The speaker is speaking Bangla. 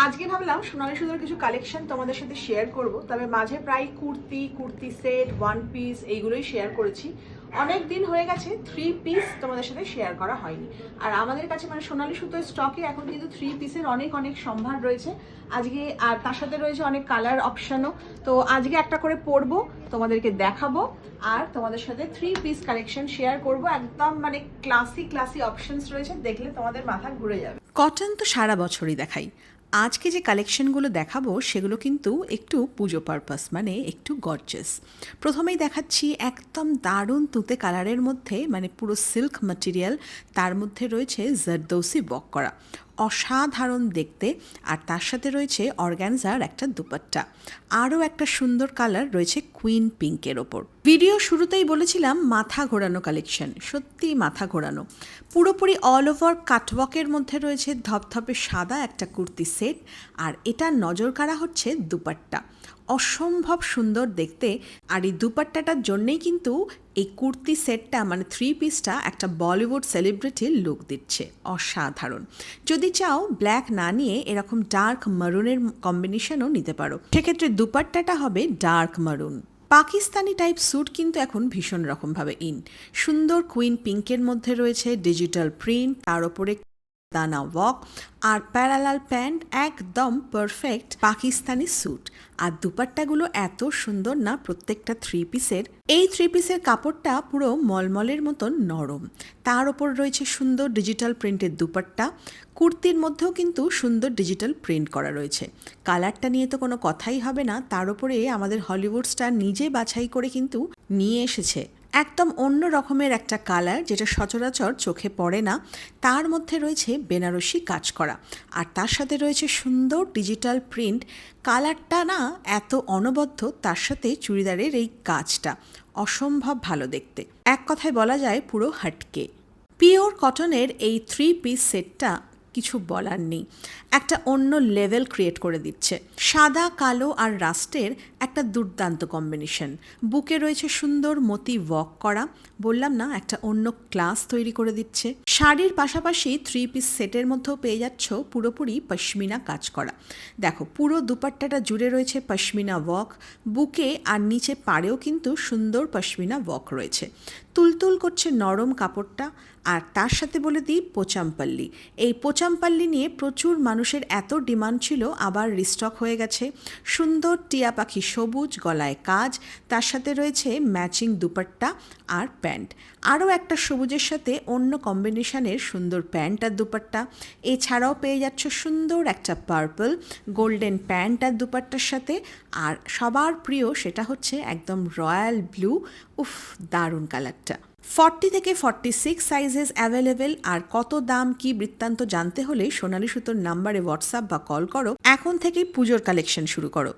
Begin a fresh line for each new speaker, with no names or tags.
আজকে ভাবলাম সোনালী সুতোর কিছু কালেকশন তোমাদের সাথে শেয়ার করব। তবে মাঝে প্রায় কুর্তি সেট, ওয়ান পিস এইগুলোই শেয়ার করেছি। অনেক দিন হয়ে গেছে থ্রি পিস তোমাদের সাথে শেয়ার করা হয়নি। আর আমাদের কাছে মানে সোনালী সুতোর স্টকে এখন কিন্তু থ্রি পিসের অনেক সম্ভার রয়েছে আজকে। আর তার সাথে রয়েছে অনেক কালার অপশনও। তো আজকে একটা করে পরবো, তোমাদেরকে দেখাবো আর তোমাদের সাথে থ্রি পিস কালেকশন শেয়ার করব। একদম মানে ক্লাসি অপশনস রয়েছে, দেখলে তোমাদের মাথা ঘুরে যাবে।
কটন তো সারা বছরই দেখাই। আজকে যে কালেকশনগুলো দেখাবো সেগুলো কিন্তু একটু পুজো পারপাস, মানে একটু গর্জাস। প্রথমেই দেখাচ্ছি একদম দারুণ তুতে কালারের মধ্যে, মানে পুরো সিল্ক ম্যাটেরিয়াল, তার মধ্যে রয়েছে জারদৌসি ওয়ার্ক করা, অসাধারণ দেখতে। আর তার সাথে রয়েছে অর্গ্যানজার একটা দুপাট্টা। আরও একটা সুন্দর কালার রয়েছে কুইন পিঙ্কের ওপর। ভিডিও শুরুতেই বলেছিলাম মাথা ঘোরানো কালেকশন, সত্যি মাথা ঘোরানো। পুরোপুরি অল ওভার কাটওয়ার্কের মধ্যে রয়েছে ধপধপে সাদা একটা কুর্তি সেট, আর এটা নজর কাড়া হচ্ছে দুপাট্টা, অসম্ভব সুন্দর দেখতে। আর এই দুপাট্টাটার জন্যেই কিন্তু এই কুর্তি সেটটা মানে থ্রি পিসটা একটা বলিউড সেলিব্রিটির লুক দিচ্ছে, অসাধারণ। যদি চাও ব্ল্যাক না নিয়ে এরকম ডার্ক মারুনের কম্বিনেশনও নিতে পারো, সেক্ষেত্রে দুপাট্টাটা হবে ডার্ক মারুন। পাকিস্তানি টাইপ স্যুট কিন্তু এখন ভীষণ রকমভাবে ইন। সুন্দর কুইন পিঙ্কের মধ্যে রয়েছে ডিজিটাল প্রিন্ট, তার ওপরে দানা ওয়াক আর প্যারালাল প্যান্ট, একদম পারফেক্ট পাকিস্তানি স্যুট। আর দুপাট্টাগুলো এত সুন্দর না প্রত্যেকটা থ্রি পিসের। এই থ্রি পিসের কাপড়টা পুরো মলমলের মতন নরম, তার ওপর রয়েছে সুন্দর ডিজিটাল প্রিন্টের দুপাট্টা। কুর্তির মধ্যেও কিন্তু সুন্দর ডিজিটাল প্রিন্ট করা রয়েছে। কালারটা নিয়ে তো কোনো কথাই হবে না, তার উপরে আমাদের হলিউড স্টার নিজে বাছাই করে কিন্তু নিয়ে এসেছে একদম অন্য রকমের একটা কালার, যেটা সচরাচর চোখে পড়ে না। তার মধ্যে রয়েছে বেনারসি কাজ করা, আর তার সাথে রয়েছে সুন্দর ডিজিটাল প্রিন্ট। কালারটা না এত অনবদ্য, তার সাথে চুড়িদারের এই কাজটা অসম্ভব ভালো দেখতে। এক কথায় বলা যায় পুরো হাটকে। পিওর কটনের এই থ্রি পিস সেটটা কিছু বলার নেই, একটা অন্য লেভেল ক্রিয়েট করে দিচ্ছে। সাদা, কালো আর রাস্টের একটা দুর্দান্ত কম্বিনেশন। বুকে রয়েছে সুন্দর মতি ওয়ার্ক করা, বললাম না একটা অন্য ক্লাস তৈরি করে দিচ্ছে। শাড়ির পাশাপাশি থ্রি পিস সেটের মধ্যেও পেয়ে যাচ্ছ পুরোপুরি পশমিনা কাজ করা। দেখো পুরো দুপাট্টাটা জুড়ে রয়েছে পশমিনা ওয়ার্ক, বুকে আর নিচে পাড়েও কিন্তু সুন্দর পশমিনা ওয়ার্ক রয়েছে। তুলতুল করছে নরম কাপড়টা। আর তার সাথে বলে দিই পোচামপাল্লি। এই পোচামপাল্লি নিয়ে প্রচুর মানুষের এত ডিমান্ড ছিল, আবার রিস্টক হয়ে গেছে। সুন্দর টিয়া পাখি সবুজ, গলায় কাজ, তার সাথে রয়েছে ম্যাচিং দুপাট্টা আর প্যান্ট। আরও একটা সবুজের সাথে অন্য কম্বিনেশনের সুন্দর প্যান্ট আর দুপাট্টা। এছাড়াও পেয়ে যাচ্ছ সুন্দর একটা পার্পল গোল্ডেন প্যান্ট আর দুপাট্টার সাথে। আর সবার প্রিয় সেটা হচ্ছে একদম রয়্যাল ব্লু। উফ, দারুণ কালারটা। 40 থেকে 46 সাইজেস অ্যাভেলেবেল। আর কত দাম কি বৃত্তান্ত জানতে হলে সোনালী সুতোর নাম্বারে হোয়াটসঅ্যাপ বা কল করো। এখন থেকেই পুজোর কালেকশন শুরু করো।